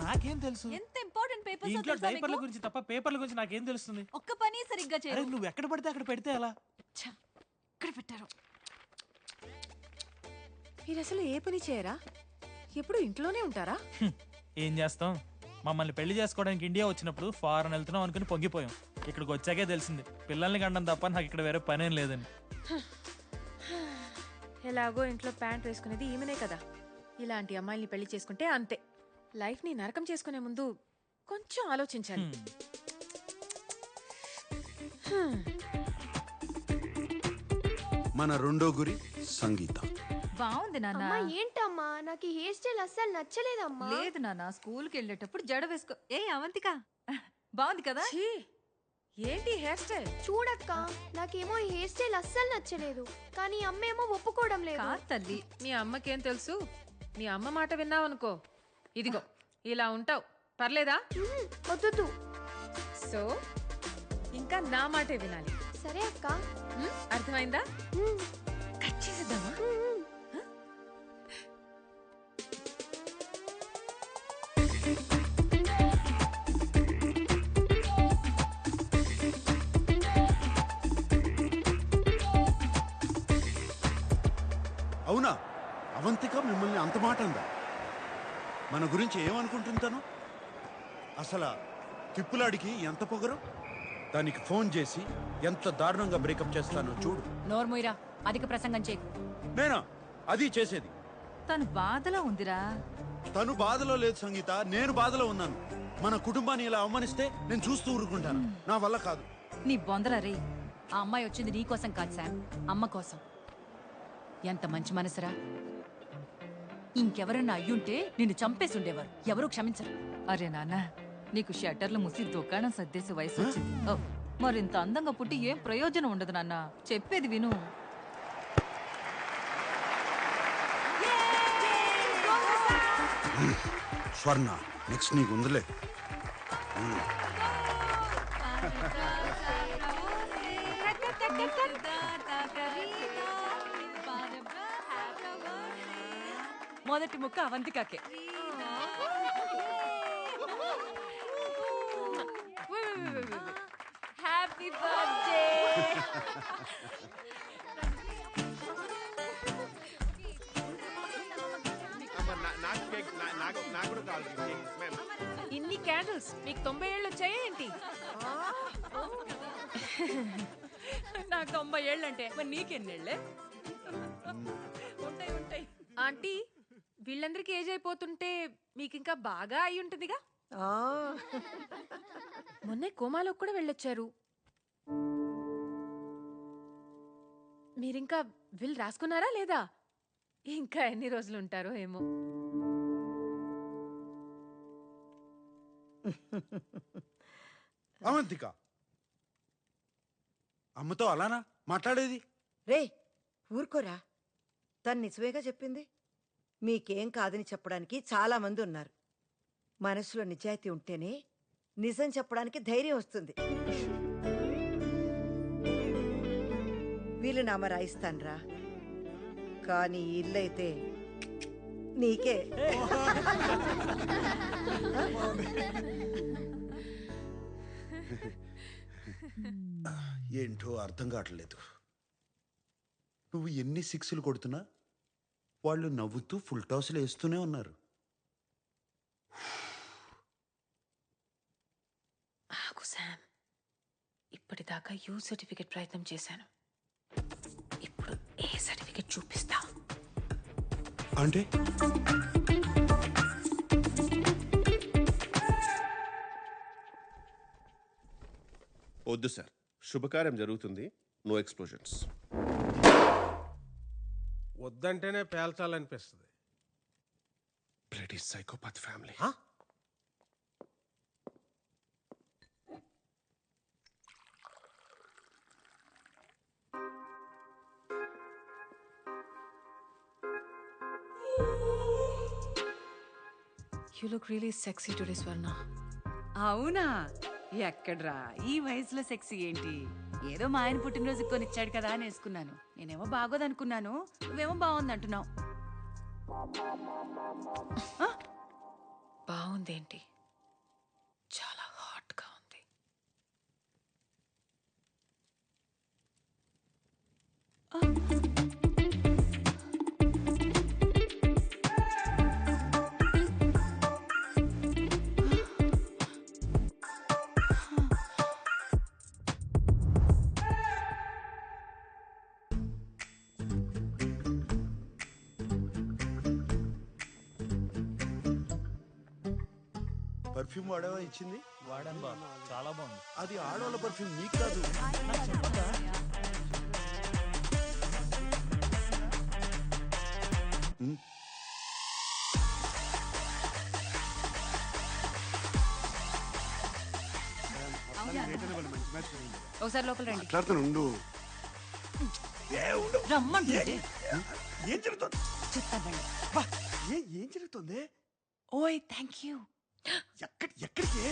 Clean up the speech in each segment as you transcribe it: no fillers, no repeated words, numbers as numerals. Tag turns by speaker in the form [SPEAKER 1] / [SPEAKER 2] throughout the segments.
[SPEAKER 1] నాకేం తెలుసు?
[SPEAKER 2] ఎంత ఇంపార్టెంట్ పేపర్స్
[SPEAKER 1] ఇంట్లో డైపర్ల గురించి తప్ప పేపర్ల గురించి నాకేం తెలుస్తుంది?
[SPEAKER 2] ఒక్క పని సరిగ్గా చేయరు.
[SPEAKER 1] నువ్వు ఎక్కడ పడితే అక్కడ పెడితే ఎలా?
[SPEAKER 2] ఇక్కడ పెట్టారు.
[SPEAKER 3] మీరు అసలు ఏ పని చేయరా? ఎప్పుడు ఇంట్లోనే ఉంటారా?
[SPEAKER 1] ఏం చేస్తాం, మమ్మల్ని పెళ్లి చేసుకోవడానికి ఇండియా వచ్చినప్పుడు ఫారెన్ వెళ్తున్నాం అనుకుని పొంగిపోయాం. ఇక్కడికి వచ్చాకే తెలిసింది పిల్లల్ని కండం తప్ప నాకు ఇక్కడ వేరే పనేం లేదని.
[SPEAKER 3] ఎలాగో ఇంట్లో ప్యాంట్ వేసుకునేది ఈమెనే కదా. ఇలాంటి అమ్మాయిల్ని పెళ్లి చేసుకుంటే అంతే. లైఫ్ ని నరకం చేసుకునే ముందు కొంచెం ఆలోచించాలి.
[SPEAKER 4] మన రెండో గురి సంగీత.
[SPEAKER 2] బాగుంది నాన్న.
[SPEAKER 5] ఏంటమ్మా నాకు ఈ హెయిర్ స్టైల్ అస్సలు నచ్చలేదమ్మా.
[SPEAKER 2] లేదు నాన్న, స్కూల్కి వెళ్ళేటప్పుడు జడ వేసుకో. ఏ అవంతిక, బాగుంది కదా?
[SPEAKER 3] ఏంటి హెయిర్ స్టైల్?
[SPEAKER 5] చూడక్క, నాకేమో ఈ హెయిర్ స్టైల్ అస్సలు నచ్చలేదు, కానీ అమ్మేమో ఒప్పుకోవడం లేదు.
[SPEAKER 2] కాదు తల్లి,
[SPEAKER 3] మీ అమ్మకేం తెలుసు? మీ అమ్మ మాట విన్నావనుకో, ఇదిగో ఇలా ఉంటావు. పర్లేదా?
[SPEAKER 5] వద్దు.
[SPEAKER 3] సో ఇంకా నా మాటే వినాలి.
[SPEAKER 5] సరే అక్క.
[SPEAKER 3] అర్థమైందా? కట్ చేసేద్దామా?
[SPEAKER 4] అవునా? అవంతిక మిమ్మల్ని అంత మాట అందా? మన గురించి ఏమనుకుంటుంటాను? అసలు తిప్పులాడికి ఎంత పొగరు. దానికి ఫోన్ చేసి ఎంత దారుణంగా బ్రేకప్ చేస్తానో చూడు.
[SPEAKER 2] నోర్మోయిరా, అధిక ప్రసంగం చేయకు.
[SPEAKER 4] నేనా అది చేసేది?
[SPEAKER 2] తను బాధలో ఉందిరా.
[SPEAKER 4] తను బాధలో లేదు సంగీత, నేను బాధలో ఉన్నాను. మన కుటుంబాన్ని ఇలా అవమానిస్తే నేను చూస్తూ ఊరుకుంటాను. నా వల్ల కాదు.
[SPEAKER 2] నీ బొందరా రే. ఆ అమ్మాయి వచ్చింది నీ కోసం కాదు శామ్, అమ్మ కోసం. ఎంత మంచి మనసురా. ఇంకెవరన్నా అయ్యుంటే నిన్ను చంపేసి ఉండేవారు. ఎవరూ క్షమించరు. అరే నాన్న, నీకు షట్టర్లు ముసి దుకాణం సర్దేసి వయసు వచ్చింది. మరింత అందంగా పుట్టి ఏం ప్రయోజనం ఉండదు నాన్న. చెప్పేది విను.
[SPEAKER 4] స్వర్ణ, నెక్స్ట్ నీకు ఉందిలే.
[SPEAKER 2] మొదటి ముక్క అవంతికాకే. Happy birthday.
[SPEAKER 3] ఇన్ని క్యాండిల్స్ మీకు 90 ఏళ్ళు వచ్చాయా ఏంటి?
[SPEAKER 2] నాకు 90 ఏళ్ళంటే మరి నీకెన్నేళ్లే?
[SPEAKER 3] ఉంటాయి. ఆంటీ, వీళ్ళందరికీ ఏజ్ అయిపోతుంటే మీకు ఇంకా బాగా అయి ఉంటుందిగా. మొన్నే కోమాలో కూడా వెళ్ళొచ్చారు. మీరింకా విల్ రాసుకున్నారా లేదా? ఇంకా ఎన్ని రోజులు ఉంటారో ఏమో.
[SPEAKER 4] అవంతిక, అమ్మతో అలానా మాట్లాడేది?
[SPEAKER 6] రే ఊరుకోరా, తను నిజమేగా చెప్పింది. మీకేం కాదని చెప్పడానికి చాలా మంది ఉన్నారు. మనసులో నిజాయితీ ఉంటేనే నిజం చెప్పడానికి ధైర్యం వస్తుంది. వీలునామా రాయిస్తాన్రా, కానీ ఇల్లైతే నీకే.
[SPEAKER 4] ఏంటో అర్థం కావట్లేదు. నువ్వు ఎన్ని సిక్స్లు కొడుతున్నా వాళ్ళు నవ్వుతూ ఫుల్ టాస్లు వేస్తూనే ఉన్నారు.
[SPEAKER 3] ఆగు శామ్, ఇప్పటిదాకా యూ సర్టిఫికెట్ ప్రయత్నం చేశాను. ఇప్పుడు ఏ సర్టిఫికెట్ చూపిస్తా
[SPEAKER 4] అంటే?
[SPEAKER 7] వద్దు సార్, శుభకార్యం జరుగుతుంది, నో ఎక్స్ప్లోజన్స్.
[SPEAKER 8] వద్దంటేనే పేల్చాలనిపిస్తుంది.
[SPEAKER 7] Bloody psychopath family.
[SPEAKER 3] You look really sexy today, Swarna.
[SPEAKER 2] అవునా? ఎక్కడ్రా ఈ వయసులో సెక్సీ ఏంటి? ఏదో మా ఆయన పుట్టినరోజు కొనిచ్చాడు కదా అని వేసుకున్నాను. నేనేమో బాగోదనుకున్నాను, నువ్వేమో బాగుంది అంటున్నావు.
[SPEAKER 3] బాగుంది ఉందేంటి? చాలా హాట్గా ఉంది.
[SPEAKER 4] పర్ఫ్యూమ్ వాడేవా ఇచ్చింది?
[SPEAKER 1] వాడాను బా, చాలా బాగుంది.
[SPEAKER 4] అది ఆడవాళ్ళ పర్ఫ్యూమ్, నీకు కాదు.
[SPEAKER 2] ఒకసారి లోపల రండి.
[SPEAKER 4] మాట్లాడుతూ ఉండు.
[SPEAKER 2] రమ్మంటే
[SPEAKER 4] ఏం జరుగుతుంది?
[SPEAKER 2] చెప్తానండి.
[SPEAKER 4] ఏం జరుగుతుంది?
[SPEAKER 2] ఓయ్ థ్యాంక్ యూ.
[SPEAKER 4] ఎక్కడికి?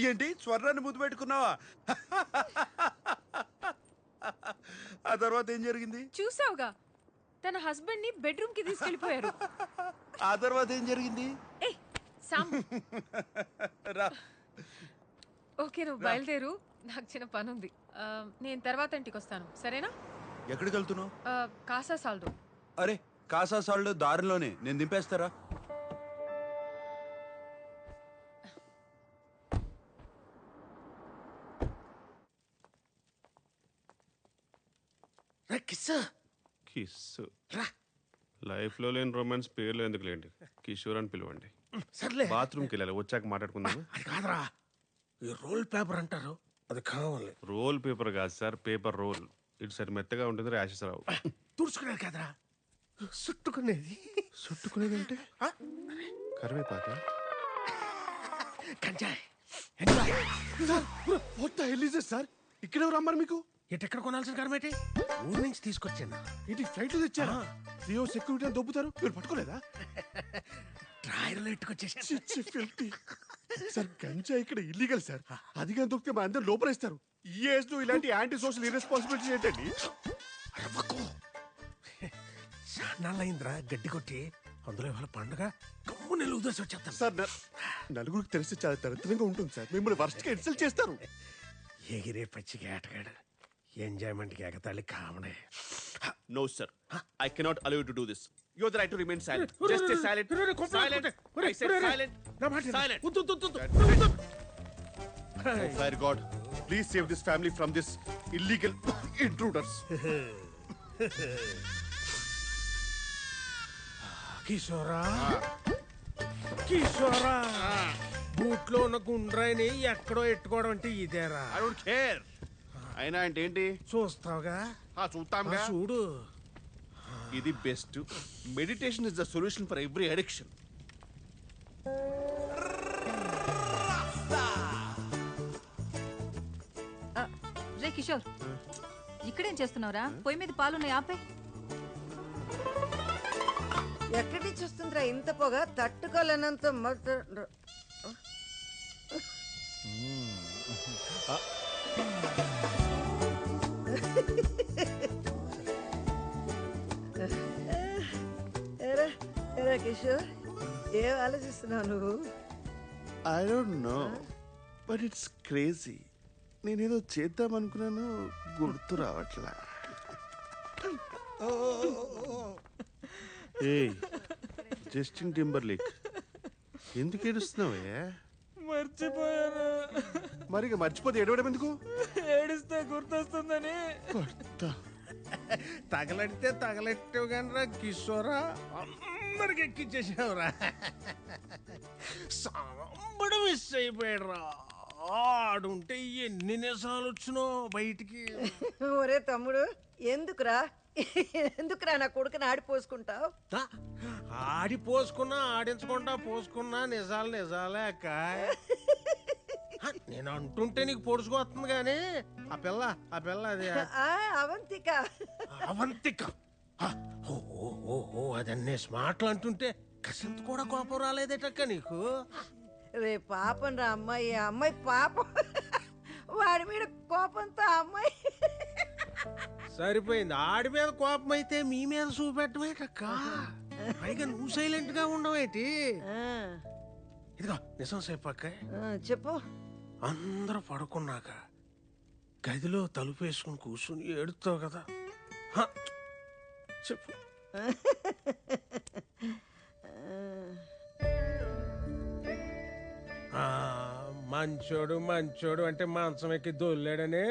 [SPEAKER 4] ఏంటి స్వర్ణాన్ని ముద్దు పెట్టుకున్నావా? ఆ తర్వాత ఏం జరిగింది?
[SPEAKER 3] చూసావుగా, తన హస్బెండ్ ని బెడ్రూమ్ కి తీసుకెళ్లిపోయారు.
[SPEAKER 4] ఆ తర్వాత ఏం జరిగింది?
[SPEAKER 3] ఏ సామ్,
[SPEAKER 4] రా.
[SPEAKER 3] ఓకే నువ్వు బయలుదేరు, నాకు చిన్న పని ఉంది. నేను తర్వాత ఇంటికి వస్తాను, సరేనా?
[SPEAKER 4] ఎక్కడికి వెళ్తున్నావు?
[SPEAKER 3] కాసా సాల్దో.
[SPEAKER 4] అరే కాసా సాల్డ్ దారిలోనే, నేను దింపేస్తారా?
[SPEAKER 7] కిస్ లైఫ్ లో లేని రొమాన్స్ పేర్లు ఎందుకులేండి, కిషోర్ అని పిలవండి.
[SPEAKER 8] సర్లే,
[SPEAKER 7] బాత్రూమ్కి వెళ్ళాలి, వచ్చాక మాట్లాడుకుందాం.
[SPEAKER 8] అది కాదురా, ఈ రోల్ పేపర్ అంటారు, అది కావాలి.
[SPEAKER 7] రోల్ పేపర్ కాదు సార్, పేపర్ రోల్. ఇటు సరి మెత్తగా ఉంటుంది, ర్యాషెస్ రావు.
[SPEAKER 8] తుడుచుకునేది కాదురా, చుట్టుకునేది.
[SPEAKER 7] చుట్టుకునేది అంటే కరివేపాక.
[SPEAKER 8] కంచాయ్
[SPEAKER 7] సార్ ఇక్కడ ఎవరు అమ్మారు మీకు?
[SPEAKER 8] ఎక్కడ కొనాల్సిన కరమేటి? ఊరి నుంచి తీసుకొచ్చాను.
[SPEAKER 7] ఇది ఫ్లైట్ లో తెచ్చారా? జియో సెక్యూరిటీ అని దొబ్బుతారు, మీరు పట్టుకోలేదా?
[SPEAKER 8] డ్రాయర్లో ఎట్టుకొచ్చేసాను.
[SPEAKER 7] సార్ గంజా ఇక్కడ ఇల్లీగల్ సార్, అది కానీ దొరికితే మా అందరు లోపలేస్తారు. ఈ ఏజ్ లో ఇలాంటి యాంటీ సోషల్ ఇర్రెస్పాన్సిబిలిటీ ఏంటండి?
[SPEAKER 8] చాన్నాళ్ళయిందిరా గడ్డి కొట్టి, అందులో ఇవాళ పండుగ కమ్ము నెల ఉదర్సి వచ్చేస్తాను.
[SPEAKER 7] సార్ నలుగురికి తెలిసి చాలా దరిద్రంగా ఉంటుంది సార్, మిమ్మల్ని వర్స్ట్ గా ఇన్సల్ట్ చేస్తారు.
[SPEAKER 8] ఎగిరే పచ్చికి ఆటగాడు, ఎంజాయ్మెంట్కి ఎగతాళి కామనే.
[SPEAKER 7] No sir, I cannot allow you to do this. You have the right to remain silent. Just stay silent. Silent. I said silent. Silent. Oh fire God, please save this family from this illegal intruders.
[SPEAKER 8] కిషోరా, కిషోరా, బూట్లో ఉన్న గుండ్రాయిని ఎక్కడో ఎట్టుకోవడం అంటే ఇదేరా?
[SPEAKER 7] I don't care. అయినా అంటే ఏంటి?
[SPEAKER 8] చూస్తావుగా?
[SPEAKER 7] చూస్తాంగా.
[SPEAKER 8] చూడు,
[SPEAKER 7] ఇది best. Meditation is the solution for every addiction.
[SPEAKER 2] రే కిషోర్, ఇక్కడేం చేస్తున్నావురా? పొయ్యి మీద పాలున్నాయి, ఆపే.
[SPEAKER 6] ఎక్కడి నుంచి వస్తుందిరా ఇంత పొగ? తట్టుకోలేనంత ఎరా కిషోర్, ఏం ఆలోచిస్తున్నావు నువ్వు?
[SPEAKER 7] I don't no, but it's crazy. నేనేదో చేద్దాం అనుకున్నాను, గుర్తు రావట్లా. ఏయ్ జస్టిన్ టింబర్లేక్, ఎందుకు ఏడుస్తున్నావే?
[SPEAKER 1] మర్చిపోయాను.
[SPEAKER 7] మరి ఇక మర్చిపోతే ఏడవడం ఎందుకు?
[SPEAKER 1] ఏడిస్తే గుర్తొస్తుందని.
[SPEAKER 8] తగలడితే తగలెట్టావు కానీ రా కిషోరా, అందరికి ఎక్కిచ్చేసావురా. సాంబడు మిస్ అయిపోయాడు రా. ఆడుంటే ఎన్ని నిజాలు వచ్చినో బయటికి.
[SPEAKER 6] ఒరే తమ్ముడు, ఎందుకురా నా కొడుకుని ఆడిపోసుకుంటావు?
[SPEAKER 8] ఆడిపోసుకున్నా ఆడించకుండా పోసుకున్నా నిజాలు నిజాలే అక్క. నేను అంటుంటే నీకు పొడుచుకొస్తుంది కానీ ఆ పిల్ల అది
[SPEAKER 6] అవంతిక.
[SPEAKER 8] అవంతిక ఓ అదన్నీ స్మార్ట్లు అంటుంటే కసంత కూడా కోపం రాలేదేటక్క నీకు?
[SPEAKER 6] రే పాపం రా అమ్మాయి పాపం. వాడి మీద కోపంతో అమ్మాయి
[SPEAKER 8] సరిపోయింది. ఆడి మీద కోపం అయితే మీ మీద చూపెట్టమేటక్క. పైగా నువ్వు సైలెంట్ గా ఉండవేటి.
[SPEAKER 6] ఆ,
[SPEAKER 8] ఇదిగో నిజం చెప్పక్క.
[SPEAKER 6] చెప్పు.
[SPEAKER 8] అందరూ పడుకున్నాక గదిలో తలుపు వేసుకుని కూర్చుని ఏడుతావు కదా. హ, చెప్పు. ఆ, మంచోడు మంచోడు అంటే మంచం ఎక్కి దొల్లాడని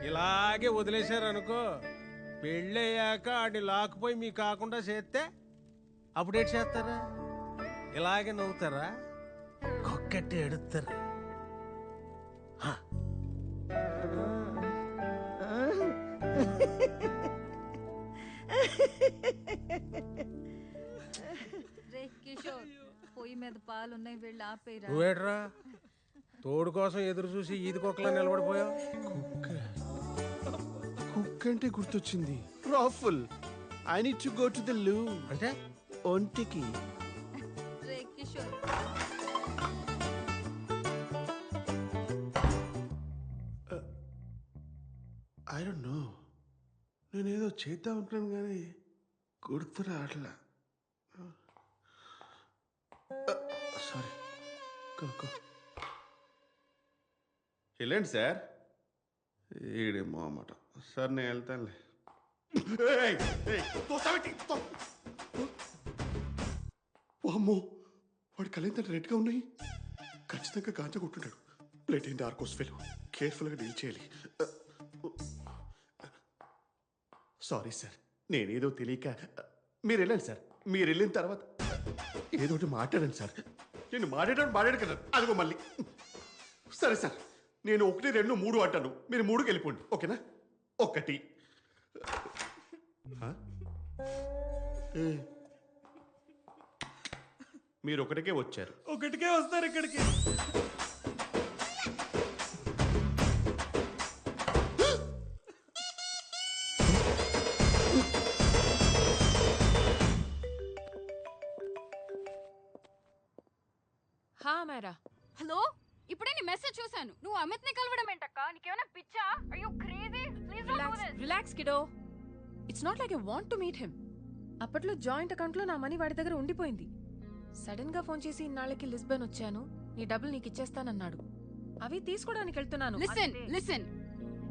[SPEAKER 8] ఇలాగే వదిలేశారనుకో, పెళ్ళయ్యాక ఆడిని లాక్కుపోయి మీ కాకుండా చేస్తే అప్పుడేటి చేస్తారా? ఇలాగే నవ్వుతారా? కొక్కట్టి ఎడుతారు.
[SPEAKER 2] రే కిషోర్, పొయ్యి మీద పాలున్నాయి, వెళ్ళి ఆపేరా.
[SPEAKER 8] నువ్వేట్రా తోడు కోసం ఎదురు చూసి ఈది కుక్కలా నిలబడిపోయావు?
[SPEAKER 7] కుక్ అంటే గుర్తొచ్చింది. రాఫుల్, I need to go to the loo.
[SPEAKER 8] అంటే
[SPEAKER 7] ఒంటికి.
[SPEAKER 2] రే కిషోర్,
[SPEAKER 7] ఐ డోంట్ నో, నేనేదో చేద్దాం అనుకున్నాను కానీ గుర్తు రావట్లా. సారీ. వెళ్ళండి సార్. ఈడేమో అన్నమాట. సార్ నేను వెళ్తానులే. అమ్మో, వాడి కళ్ళెంత రెడ్గా ఉన్నాయి. ఖచ్చితంగా గాంజా కొట్టుంటాడు. ప్లేట్ ఏంటి ఆర్కోస్ ఫెలో. కేర్ఫుల్గా డీల్ చేయాలి. సారీ సార్, నేనేదో తెలియక. మీరు వెళ్ళండి సార్. మీరు వెళ్ళిన తర్వాత ఏదో ఒకటి మాట్లాడండి సార్. నేను మాట్లాడాను కదా, అదిగో మళ్ళీ. సరే సార్, నేను 1, 2, 3 అంటాను. మీరు 3కి వెళ్ళిపోండి, ఓకేనా? 1. మీరు 1కే వచ్చారు.
[SPEAKER 1] 1కే వస్తారు ఇక్కడికి.
[SPEAKER 3] హా మేరా.
[SPEAKER 9] హలో, ఇప్పుడే నీ మెసేజ్ చూశాను. నువ్వు అమిత్ ని కలవడం ఏంటక్క? నీకేమైనా పిచ్చా? Are you crazy? Please don't do this.
[SPEAKER 3] Relax kiddo. It's not like I want to meet him. అప్పట్లో జాయింట్ అకౌంట్ లో నా మనీ వాడి దగ్గర ఉండిపోయింది. సడన్ గా ఫోన్ చేసి ఇన్నాళ్ళకి లిస్బన్ వచ్చాను, నీ డబ్బులు నీకు ఇచ్చేస్తానన్నాడు. అవి తీసుకోవడానికి వెళ్తున్నాను.
[SPEAKER 9] లిసన్,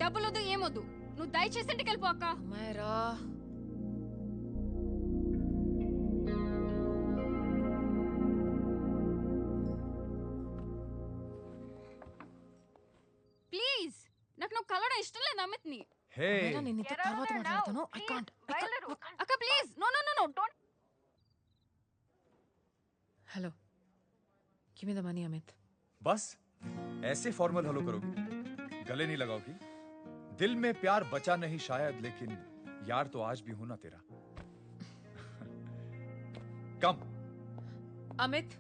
[SPEAKER 9] డబ్బులొద్దు ఏమొద్దు, నువ్వు దయచేసి ఇంటికి వెళ్ళిపో అక్క.
[SPEAKER 3] మేరా,
[SPEAKER 9] ప్లీజ్, నాకు నువ్వు కలవడం ఇష్టం లేదు అమిత్ ని.
[SPEAKER 3] మేరా, నేను నీతో తర్వాత మాట్లాడతాను. I can't.
[SPEAKER 9] అక్క please, no don't.
[SPEAKER 3] Hello, give me the money Amit.
[SPEAKER 10] बस ऐसे फॉर्मल हेलो करोगी, गले नहीं लगाओगी? दिल में प्यार बचा नहीं शायद, लेकिन यार तो आज भी हूं ना तेरा. कम.
[SPEAKER 3] అమిత్,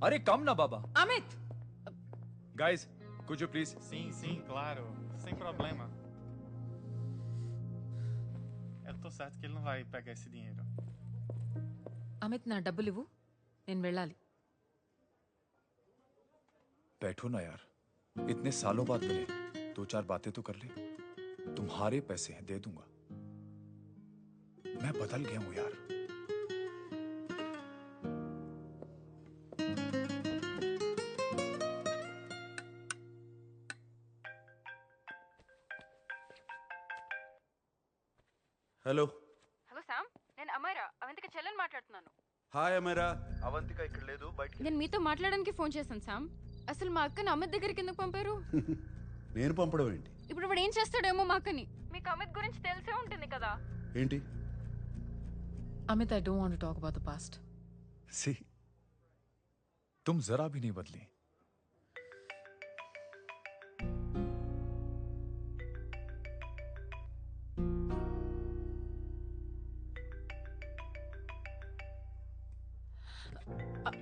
[SPEAKER 10] अरे कम ना बाबा.
[SPEAKER 3] Amit.
[SPEAKER 10] Guys, could you please?
[SPEAKER 11] Sim, claro. Sem problema. Eu tô certo que ele não vai pegar esse dinheiro.
[SPEAKER 3] Amit, నా డబ్బులు ఇవ్వు, నేను వెళ్ళాలి.
[SPEAKER 10] बैठो ना यार, इतने सालों बाद मिले, 2-4 बातें तो कर ले. तुम्हारे पैसे हैं, दे दूंगा. मैं बदल गया हूं यार.
[SPEAKER 4] హలో.
[SPEAKER 9] హలో శామ్, నేను అమైరా, అవంతిక చెల్లెని మాట్లాడుతున్నాను.
[SPEAKER 4] హాయ్ అమేరా. అవంతిక ఇక్కడ లేదు, బయటికి.
[SPEAKER 9] నేను మీతో మాట్లాడడానికి ఫోన్ చేశాను శామ్. అసలు మా అక్కని అమిత్ దగ్గరికి ఎందుకు పంపారు?
[SPEAKER 4] నేను పంపడం ఏంటి?
[SPEAKER 9] ఇప్పుడు వాడు ఏం చేస్తాడేమో మా అక్కని. మీకు అమిత్ గురించి తెలిసే ఉంటుంది కదా.
[SPEAKER 4] ఏంటి?
[SPEAKER 3] Amit, I don't want to talk about the past.
[SPEAKER 10] सी, तुम जरा भी नहीं बदली.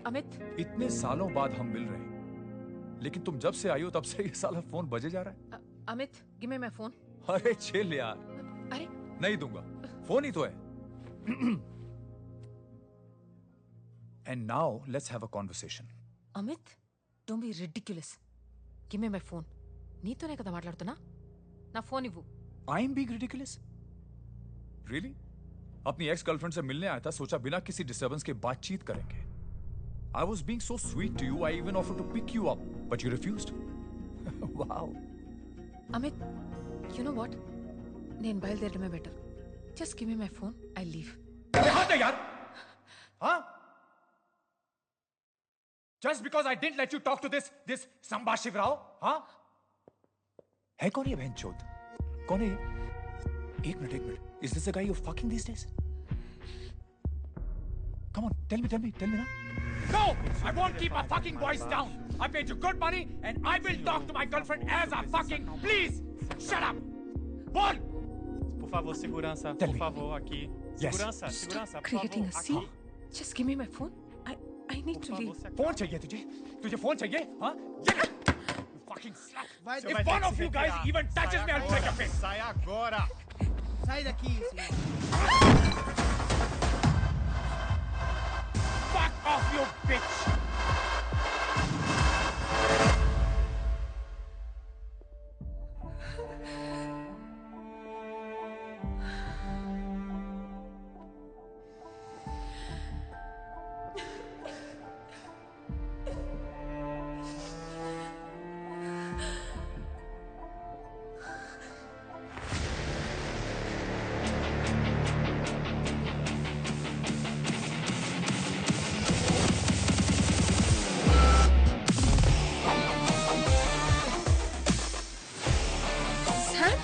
[SPEAKER 3] अमित,
[SPEAKER 10] इतने सालों बाद हम मिल रहे हैं, लेकिन तुम जब से आई हो तब से ये साला फोन बजे जा रहा है.
[SPEAKER 3] Amit, give me my phone.
[SPEAKER 10] अरे चिल यार.
[SPEAKER 3] अरे
[SPEAKER 10] नहीं दूंगा, फोन ही तो है. And now let's have a conversation.
[SPEAKER 3] Amit, don't be ridiculous. Give me my phone. నీతోనే కదా మాట్లాడుతున్నా. నా ఫోన్ ఇవ్వు.
[SPEAKER 10] I'm being ridiculous? Really? अपनी एक्स गर्लफ्रेंड से मिलने आया था, सोचा बिना किसी डिस्टर्बेंस के बातचीत करेंगे. I was being so sweet to you. I even offered to pick you up, but you refused. Wow.
[SPEAKER 3] Amit, you know what? నేను బయలుదేరడమే better. Just give me my phone. I'll leave.
[SPEAKER 10] हाथ यार. हाँ? Just because I didn't let you talk to this Samba Shivrao, हाँ? है कौन ये बहनचोद? कौन है ये? एक minute. Is this the guy you're fucking these days? Come on, tell me ना. No! I won't keep my fucking voice down. I paid you good money and I will talk to my girlfriend as I fucking please. Shut up. Bol!
[SPEAKER 11] Por favor, segurança. Por favor, aqui. Segurança, segurança, por
[SPEAKER 3] Creating a
[SPEAKER 11] favor.
[SPEAKER 3] scene. Just give me my phone. I need to leave.
[SPEAKER 10] Phone चाहिए तुझे phone चाहिए हाँ You fucking slut.
[SPEAKER 8] Você
[SPEAKER 10] If
[SPEAKER 8] vai ter
[SPEAKER 10] one
[SPEAKER 8] que
[SPEAKER 10] of
[SPEAKER 8] se
[SPEAKER 10] you guys
[SPEAKER 8] retirar.
[SPEAKER 10] even touches
[SPEAKER 8] Sai
[SPEAKER 10] me, I'll break your
[SPEAKER 8] agora.
[SPEAKER 10] face.
[SPEAKER 8] Sai agora. Sai daqui, senhor.
[SPEAKER 10] Fuck off, you bitch.
[SPEAKER 3] Sam,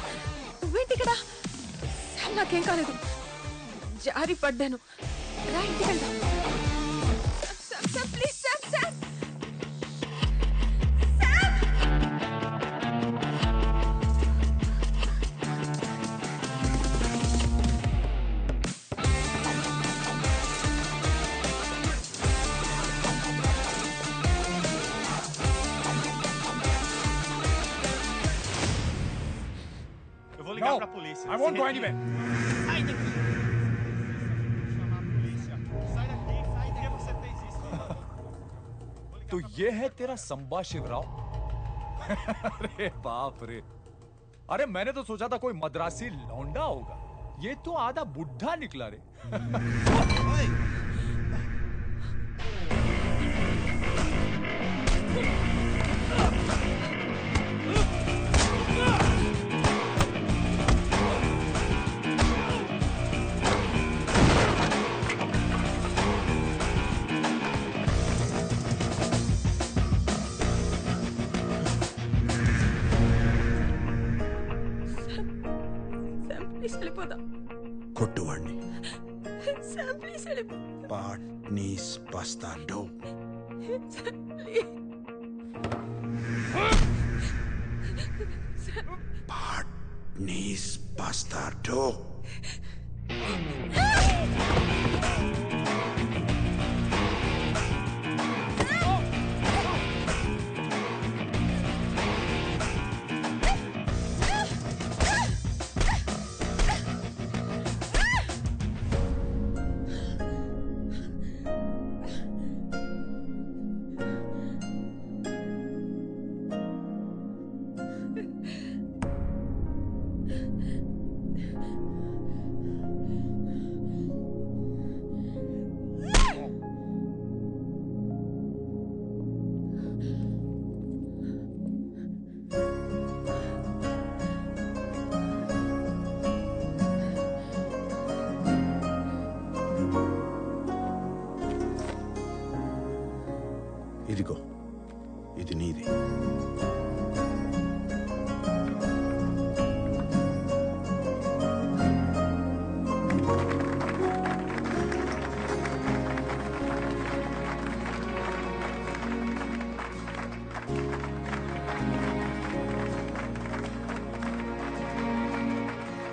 [SPEAKER 3] నువ్వేంటి ఇక్కడ? Sam, నాకేం కాలేదు. జారి పడ్డాను. రా, ఇంటికి వెళ్దాం. Sam, please Sam.
[SPEAKER 11] Eu vou ligar
[SPEAKER 10] No,
[SPEAKER 11] pra polícia.
[SPEAKER 10] I won't
[SPEAKER 11] Se
[SPEAKER 10] go
[SPEAKER 11] retire.
[SPEAKER 10] anywhere.
[SPEAKER 11] Sai daqui. Chamar a polícia. Sai daqui. Por que você fez isso?
[SPEAKER 10] तो ये है तेरा संबा शिवराव. अरे बाप रे. अरे मैंने तो सोचा था कोई मद्रासी लौंडा होगा. ये तो आधा बुढ़ा निकला रे.
[SPEAKER 3] శామ్, ప్లీజ్ వెళ్ళిపోదాం.
[SPEAKER 4] కొట్టువాడిని
[SPEAKER 3] శామ్, ప్లీజ్ వెళ్ళిపో.
[SPEAKER 4] పాట్నీస్ బస్తాడో
[SPEAKER 3] శామ్, ప్లీజ్.
[SPEAKER 4] పాట్నీస్ బస్తాడో ఇదిగో ఇది నీది.